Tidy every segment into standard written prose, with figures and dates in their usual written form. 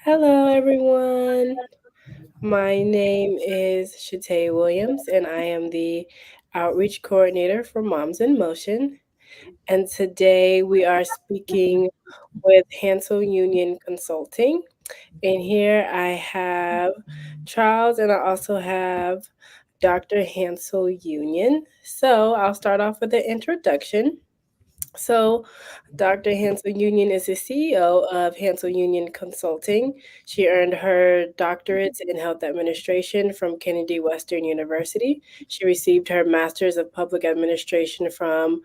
Hello, everyone. My name is Shatay Williams, and I am the outreach coordinator for Moms in Motion. And today we are speaking with Hansel Union Consulting. And here I have Charles, and I also have Dr. Hansel Union. So I'll start off with an introduction. So, Dr. Hansel Union is the CEO of Hansel Union Consulting. She earned her doctorates in health administration from Kennedy Western University. She received her master's of public administration from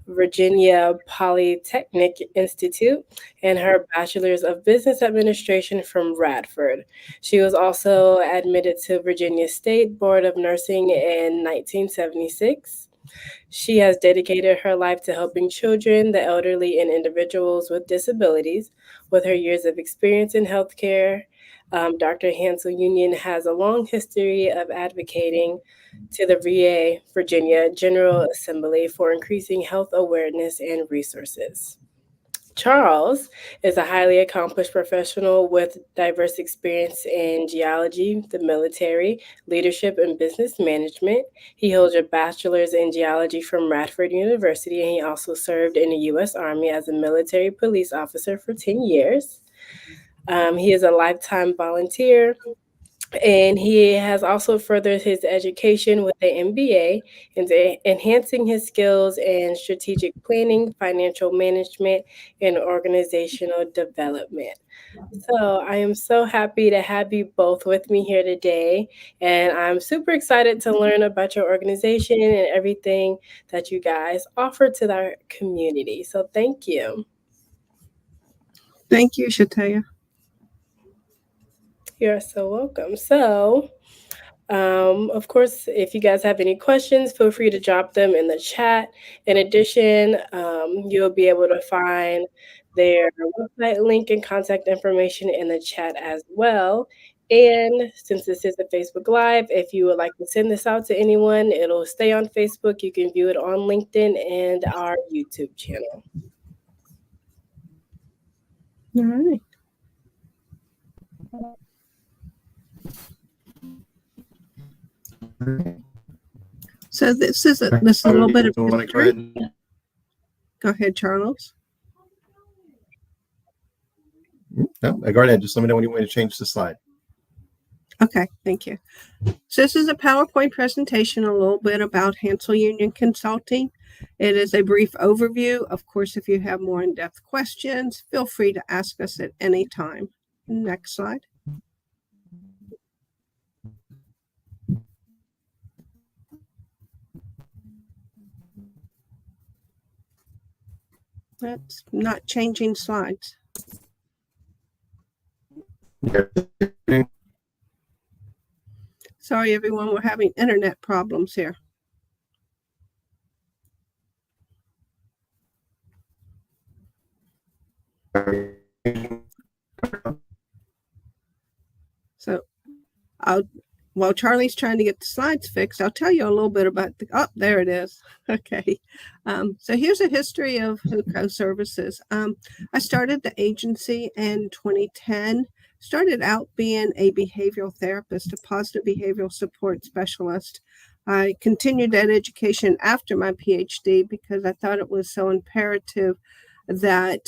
Virginia Polytechnic Institute and her bachelor's of business administration from Radford. She was also admitted to Virginia State Board of Nursing in 1976. She has dedicated her life to helping children, the elderly, and individuals with disabilities. With her years of experience in healthcare, Dr. Hansel Union has a long history of advocating to the VA Virginia General Assembly for increasing health awareness and resources. Charles is a highly accomplished professional with diverse experience in geology, the military, leadership, and business management. He holds a bachelor's in geology from Radford University, and he also served in the U.S. Army as a military police officer for 10 years. He is a lifetime volunteer, and he has also furthered his education with an MBA into enhancing his skills in strategic planning, financial management, and organizational development. So I am so happy to have you both with me here today. And I'm super excited to learn about your organization and everything that you guys offer to our community. So thank you. Thank you, Shataya. You're so welcome. So, of course, if you guys have any questions, feel free to drop them in the chat. In addition, you'll be able to find their website link and contact information in the chat as well. And since this is a Facebook Live, if you would like to send this out to anyone, it'll stay on Facebook. You can view it on LinkedIn and our YouTube channel. All right. So this is a little bit of history. Go ahead, Charles. No, go ahead. Just let me know when you want to change the slide. Okay, thank you. So this is a PowerPoint presentation, a little bit about Hansel Union Consulting. It is a brief overview. Of course, if you have more in-depth questions, feel free to ask us at any time. Next slide. That's not changing slides. Sorry, everyone, we're having internet problems here. So while Charlie's trying to get the slides fixed, I'll tell you a little bit about there it is. Okay. So here's a history of HUCO services. I started the agency in 2010. Started out being a behavioral therapist, a positive behavioral support specialist. I continued that education after my PhD because I thought it was so imperative that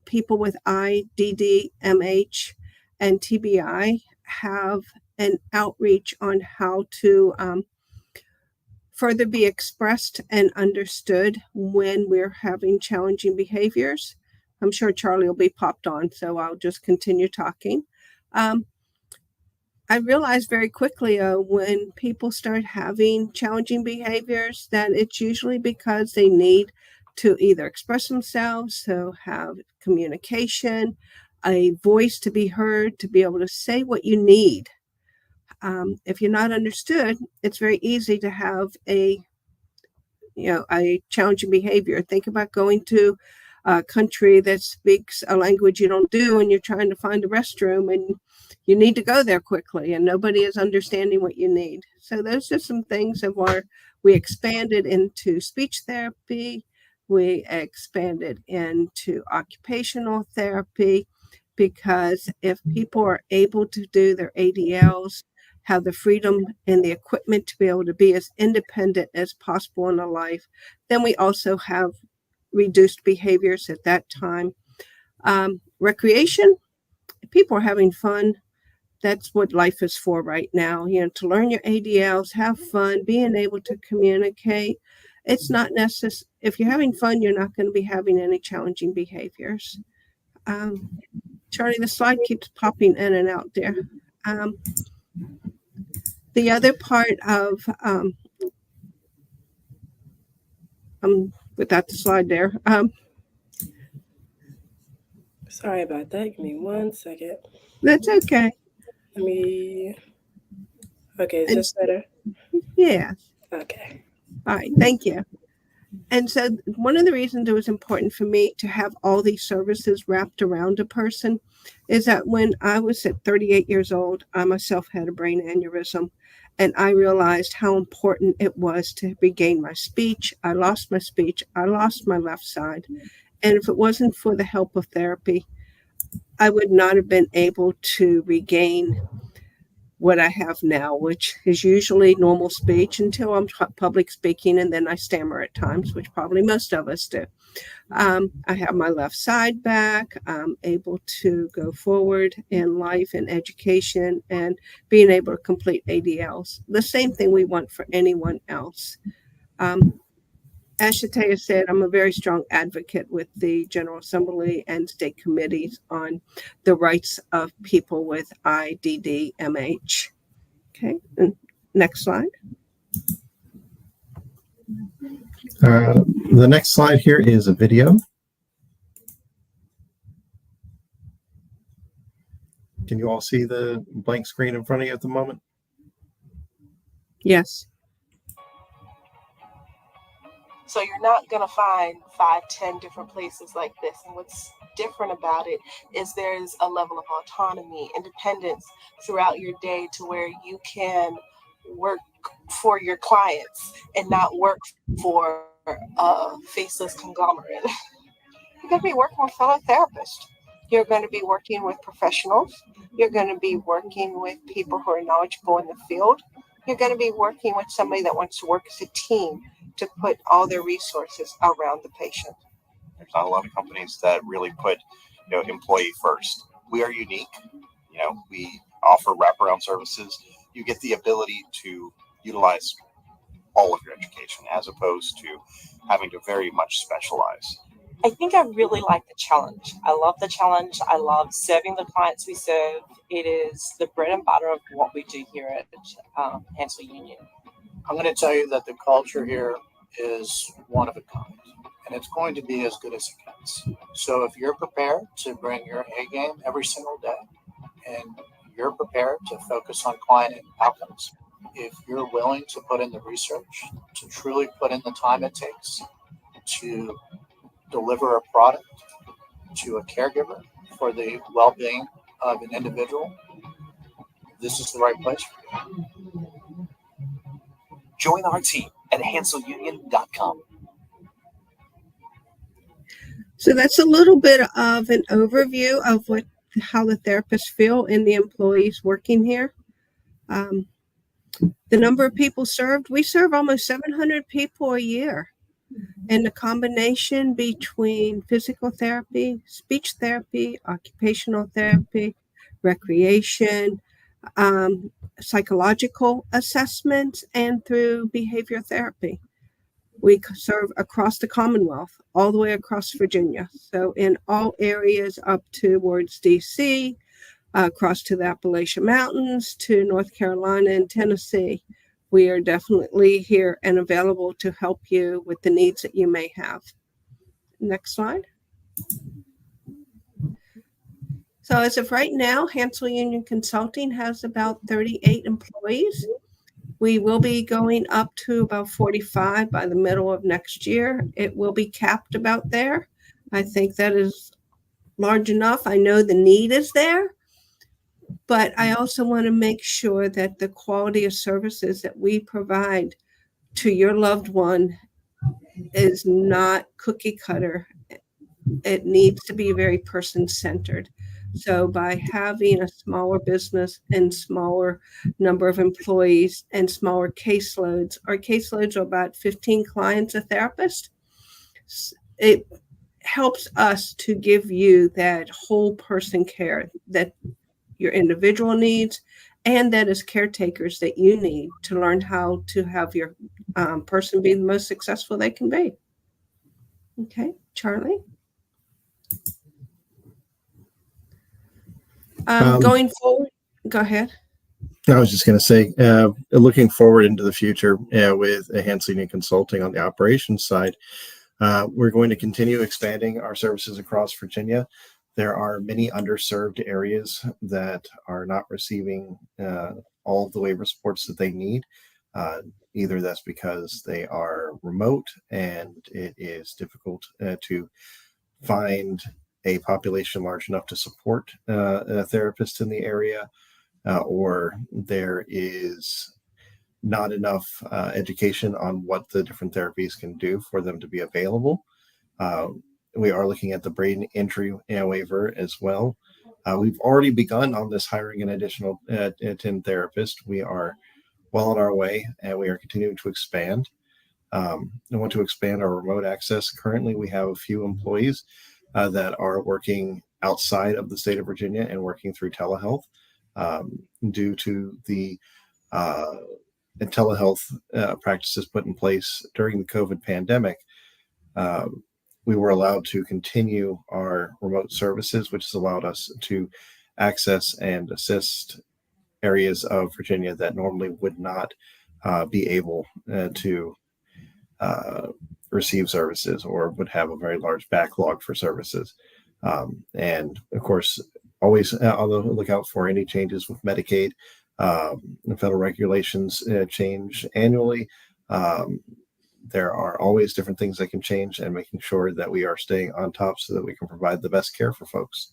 people with IDD, MH, and TBI have an outreach on how to further be expressed and understood when we're having challenging behaviors. I'm sure Charlie will be popped on, so I'll just continue talking. I realized very quickly when people start having challenging behaviors that it's usually because they need to either express themselves, so have communication, a voice to be heard, to be able to say what you need. If you're not understood, it's very easy to have a challenging behavior. Think about going to a country that speaks a language you don't do, and you're trying to find a restroom, and you need to go there quickly, and nobody is understanding what you need. So those are some things of where we expanded into speech therapy. we expanded into occupational therapy, because if people are able to do their ADLs, have the freedom and the equipment to be able to be as independent as possible in their life, then we also have reduced behaviors at that time. Recreation, people are having fun. That's what life is for right now, to learn your ADLs, have fun, being able to communicate. It's not necessary. If you're having fun, you're not going to be having any challenging behaviors. Charlie, the slide keeps popping in and out there. The other part of, without the slide there. Sorry about that. Give me 1 second. That's okay. Okay, is this better? Yeah. Okay. All right, thank you. And so one of the reasons it was important for me to have all these services wrapped around a person is that when I was at 38 years old, I myself had a brain aneurysm, and I realized how important it was to regain my speech. I lost my speech. I lost my left side. And if it wasn't for the help of therapy, I would not have been able to regain what I have now, which is usually normal speech until I'm public speaking, and then I stammer at times, which probably most of us do. I have my left side back. I'm able to go forward in life and education and being able to complete ADLs. The same thing we want for anyone else. As Shatea said, I'm a very strong advocate with the General Assembly and state committees on the rights of people with IDDMH. Okay, and next slide. The next slide here is a video. Can you all see the blank screen in front of you at the moment? Yes. So you're not going to find 5, 10 different places like this. And what's different about it is there's a level of autonomy, independence throughout your day to where you can work for your clients and not work for a faceless conglomerate. You're going to be working with fellow therapists. You're going to be working with professionals. You're going to be working with people who are knowledgeable in the field. You're going to be working with somebody that wants to work as a team to put all their resources around the patient. There's not a lot of companies that really put, employee first. We are unique. We offer wraparound services. You get the ability to utilize all of your education as opposed to having to very much specialize. I think I really like the challenge. I love the challenge. I love serving the clients we serve. It is the bread and butter of what we do here at Hansel Union. I'm going to tell you that the culture here is one of a kind, and it's going to be as good as it gets. So if you're prepared to bring your A game every single day, and you're prepared to focus on client outcomes, if you're willing to put in the research, to truly put in the time it takes to deliver a product to a caregiver for the well-being of an individual, this is the right place for you. Join our team at hanselunion.com. So that's a little bit of an overview of how the therapists feel and the employees working here. The number of people served, we serve almost 700 people a year. And the combination between physical therapy, speech therapy, occupational therapy, recreation, psychological assessments, and through behavior therapy. We serve across the Commonwealth, all the way across Virginia. So in all areas up towards DC, across to the Appalachian Mountains, to North Carolina and Tennessee. We are definitely here and available to help you with the needs that you may have. Next slide. So as of right now, Hansel Union Consulting has about 38 employees. We will be going up to about 45 by the middle of next year. It will be capped about there. I think that is large enough. I know the need is there, but I also want to make sure that the quality of services that we provide to your loved one is not cookie cutter. It needs to be very person centered. So by having a smaller business and smaller number of employees and smaller caseloads, our caseloads are about 15 clients a therapist. It helps us to give you that whole person care that your individual needs and that as caretakers that you need to learn how to have your person be the most successful they can be. Okay, Charlie? Going forward, go ahead. I was just going to say, looking forward into the future with Hansel Union Consulting on the operations side, we're going to continue expanding our services across Virginia. There are many underserved areas that are not receiving all of the waiver supports that they need. Either that's because they are remote and it is difficult to find a population large enough to support a therapist in the area, or there is not enough education on what the different therapies can do for them to be available. We are looking at the brain injury waiver as well. We've already begun on this hiring an additional 10 therapists. We are well on our way, and we are continuing to expand. I want to expand our remote access. Currently, we have a few employees that are working outside of the state of Virginia and working through telehealth due to the telehealth practices put in place during the COVID pandemic. We were allowed to continue our remote services, which has allowed us to access and assist areas of Virginia that normally would not be able to receive services or would have a very large backlog for services. And of course, always on the lookout for any changes with Medicaid. Federal regulations change annually. There are always different things that can change, and making sure that we are staying on top so that we can provide the best care for folks.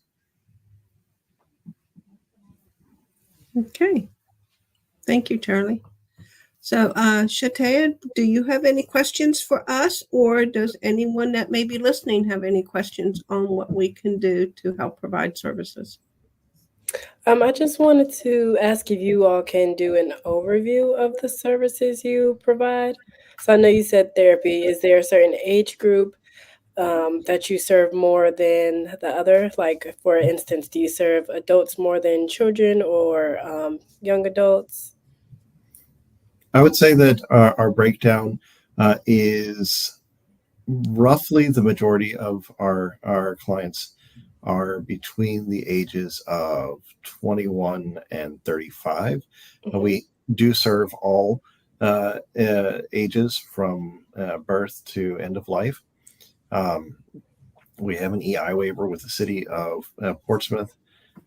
Okay. Thank you, Charlie. So, Shatea, do you have any questions for us, or does anyone that may be listening have any questions on what we can do to help provide services? I just wanted to ask if you all can do an overview of the services you provide. So I know you said therapy. Is there a certain age group that you serve more than the other? Like, for instance, do you serve adults more than children or young adults? I would say that our breakdown is roughly the majority of our clients are between the ages of 21 and 35. Mhm. We do serve all ages from birth to end of life. We have an EI waiver with the city of Portsmouth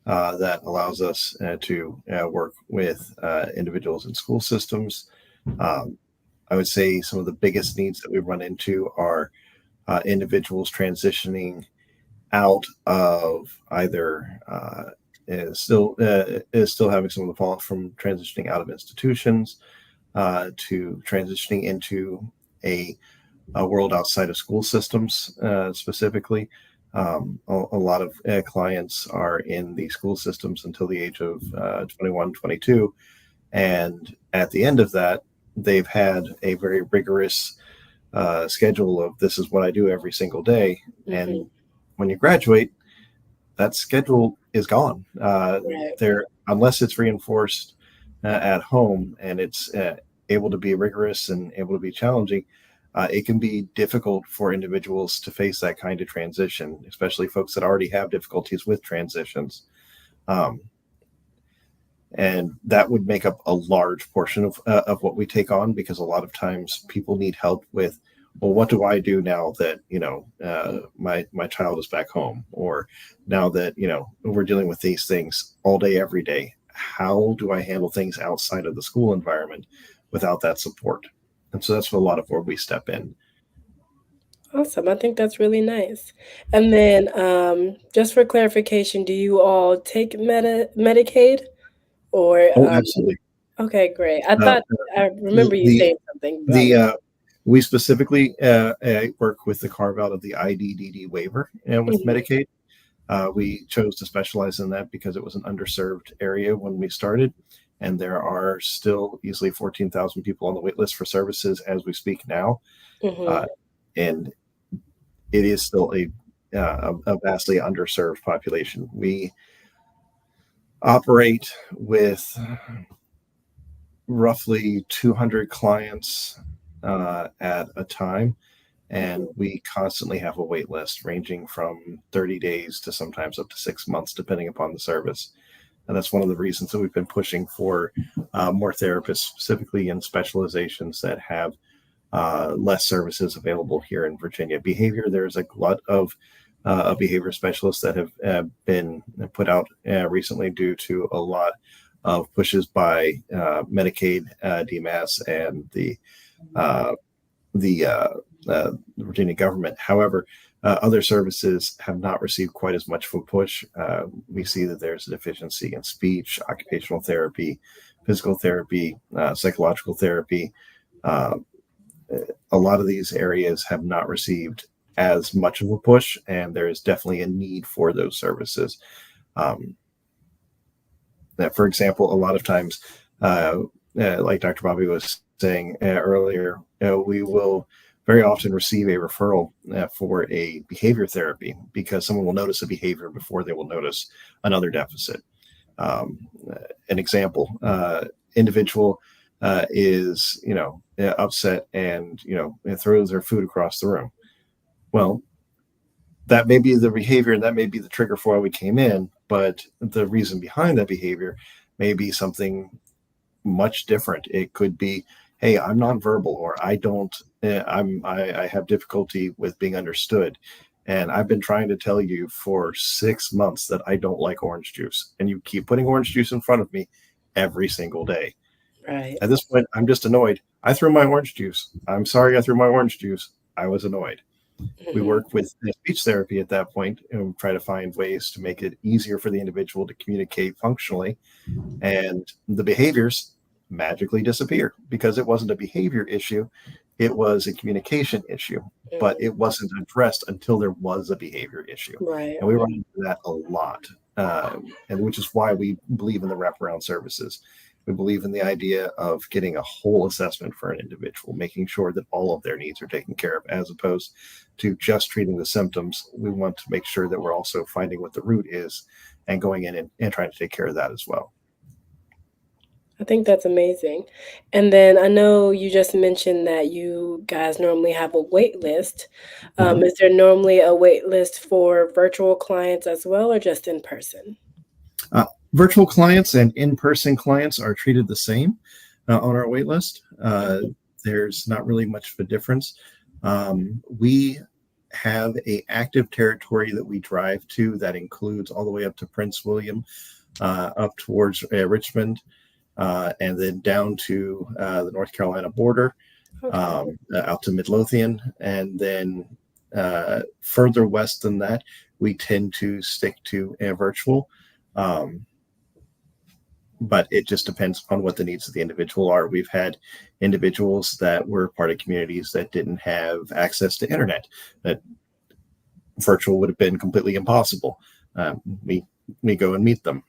that allows us to work with individuals in school systems. I would say some of the biggest needs that we run into are individuals transitioning out of either is still having some of the fallout from transitioning out of institutions to transitioning into a world outside of school systems specifically. A lot of clients are in the school systems until the age of 21, 22. And at the end of that, they've had a very rigorous schedule of this is what I do every single day. Mhm. And when you graduate, that schedule is gone. Right. There, unless it's reinforced at home and it's able to be rigorous and able to be challenging, it can be difficult for individuals to face that kind of transition, especially folks that already have difficulties with transitions. And that would make up a large portion of what we take on, because a lot of times people need help with, well, what do I do now that, my child is back home, or now that, we're dealing with these things all day, every day, how do I handle things outside of the school environment without that support? And so that's a lot of where we step in. Awesome. I think that's really nice. And then, just for clarification, do you all take Medicaid or Oh, absolutely. okay, great. I Uh, thought I remember you the saying something about the We specifically work with the carve out of the IDDD waiver with Medicaid. We chose to specialize in that because it was an underserved area when we started, and there are still easily 14,000 people on the wait list for services as we speak now, and it is still a vastly underserved population. We operate with roughly 200 clients at a time, and we constantly have a wait list ranging from 30 days to sometimes up to 6 months, depending upon the service. And that's one of the reasons that we've been pushing for more therapists, specifically in specializations that have less services available here in Virginia. Behavior, there's a glut of behavior specialists that have been put out recently due to a lot of pushes by Medicaid, DMAS, and the Virginia government. However, other services have not received quite as much of a push. We see that there's a deficiency in speech, occupational therapy, physical therapy, psychological therapy. A lot of these areas have not received as much of a push, and there is definitely a need for those services. That, for example, a lot of times, like Dr. Bobbie was saying earlier, we will very often receive a referral for a behavior therapy because someone will notice a behavior before they will notice another deficit. An example, individual is, upset and, throws their food across the room. Well, that may be the behavior and that may be the trigger for why we came in, but the reason behind that behavior may be something much different. It could be, hey, I'm nonverbal, or I have difficulty with being understood. And I've been trying to tell you for 6 months that I don't like orange juice. And you keep putting orange juice in front of me every single day. Right. At this point, I'm just annoyed. I threw my orange juice. I'm sorry I threw my orange juice. I was annoyed. We work with speech therapy at that point and try to find ways to make it easier for the individual to communicate functionally. And the behaviors magically disappear because it wasn't a behavior issue. It was a communication issue, but it wasn't addressed until there was a behavior issue. Right. And we run into that a lot, and which is why we believe in the wraparound services. We believe in the idea of getting a whole assessment for an individual, making sure that all of their needs are taken care of, as opposed to just treating the symptoms. We want to make sure that we're also finding what the root is and going in and trying to take care of that as well. I think that's amazing. And then I know you just mentioned that you guys normally have a wait list. Is there normally a wait list for virtual clients as well, or just in person? Virtual clients and in-person clients are treated the same on our wait list. There's not really much of a difference. We have an active territory that we drive to that includes all the way up to Prince William, up towards Richmond, and then down to the North Carolina border, out to Midlothian. And then further west than that, we tend to stick to virtual. But it just depends upon what the needs of the individual are. We've had individuals that were part of communities that didn't have access to internet, that virtual would have been completely impossible. We go and meet them.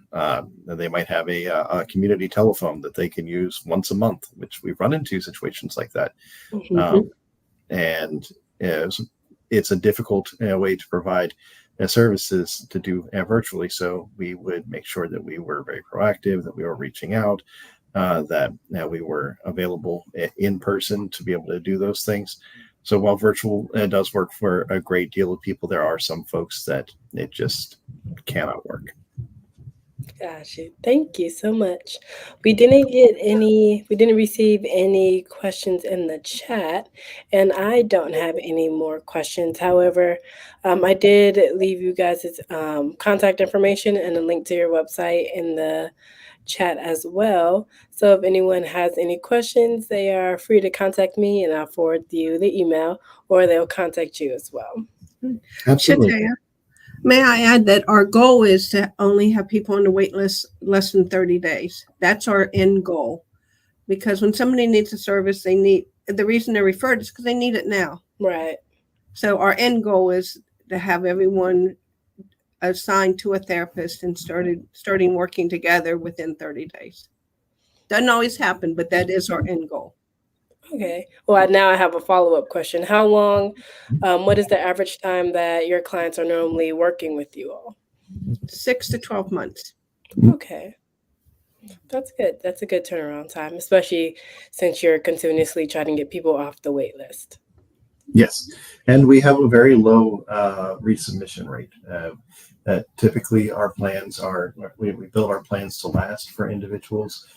They might have a community telephone that they can use once a month, which we've run into situations like that. And it's a difficult way to provide services to do virtually. So we would make sure that we were very proactive, that we were reaching out, that we were available in person to be able to do those things. So while virtual does work for a great deal of people, there are some folks that it just cannot work. Gotcha. Thank you so much. We didn't receive any questions in the chat, and I don't have any more questions. However, I did leave you guys' contact information and a link to your website in the chat as well. So if anyone has any questions, they are free to contact me and I'll forward you the email, or they'll contact you as well. Absolutely. May I add that our goal is to only have people on the wait list less than 30 days. That's our end goal. Because when somebody needs a service, they need the reason they're referred is because they need it now. Right. So our end goal is to have everyone assigned to a therapist and starting working together within 30 days. Doesn't always happen, but that is our end goal. Okay. Well, now I have a follow-up question. How long, what is the average time that your clients are normally working with you all? 6 to 12 months. Okay. That's good. That's a good turnaround time, especially since you're continuously trying to get people off the wait list. Yes, and we have a very low resubmission rate. Typically, our plans are we build our plans to last for individuals,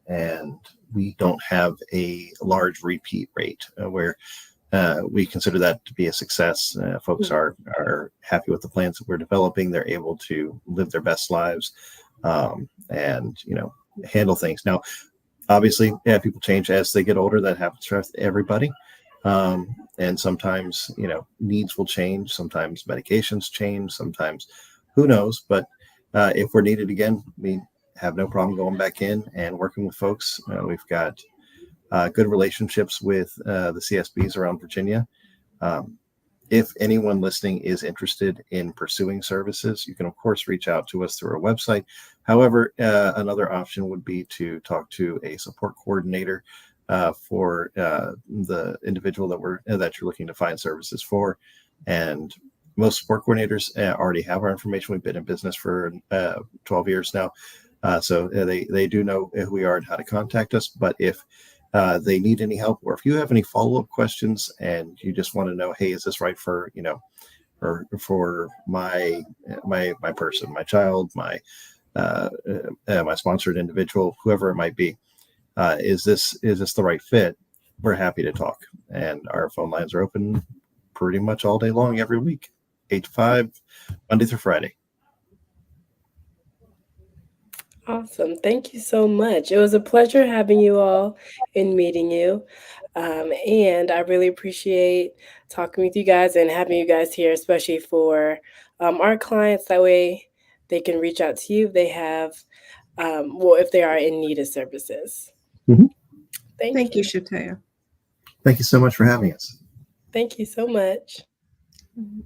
and we don't have a large repeat rate where we consider that to be a success. Folks are happy with the plans that we're developing. They're able to live their best lives, and handle things. Now, obviously, people change as they get older. That happens to everybody. And sometimes, needs will change. Sometimes medications change. Sometimes, who knows? But if we're needed again, we have no problem going back in and working with folks. We've got good relationships with the CSBs around Virginia. If anyone listening is interested in pursuing services, you can, of course, reach out to us through our website. However, another option would be to talk to a support coordinator for the individual that you're looking to find services for. And most support coordinators already have our information. We've been in business for 12 years now. So they do know who we are and how to contact us. But if they need any help, or if you have any follow-up questions and you just want to know, hey, is this right for, or for my person, my child, my sponsored individual, whoever it might be, is this the right fit? We're happy to talk, and our phone lines are open pretty much all day long, every week, 8 to 5, Monday through Friday. Awesome. Thank you so much. It was a pleasure having you all and meeting you. And I really appreciate talking with you guys and having you guys here, especially for our clients. That way they can reach out to you if they have, if they are in need of services. Mm-hmm. Thank you, Shatea. Thank you so much for having us. Thank you so much. Mm-hmm.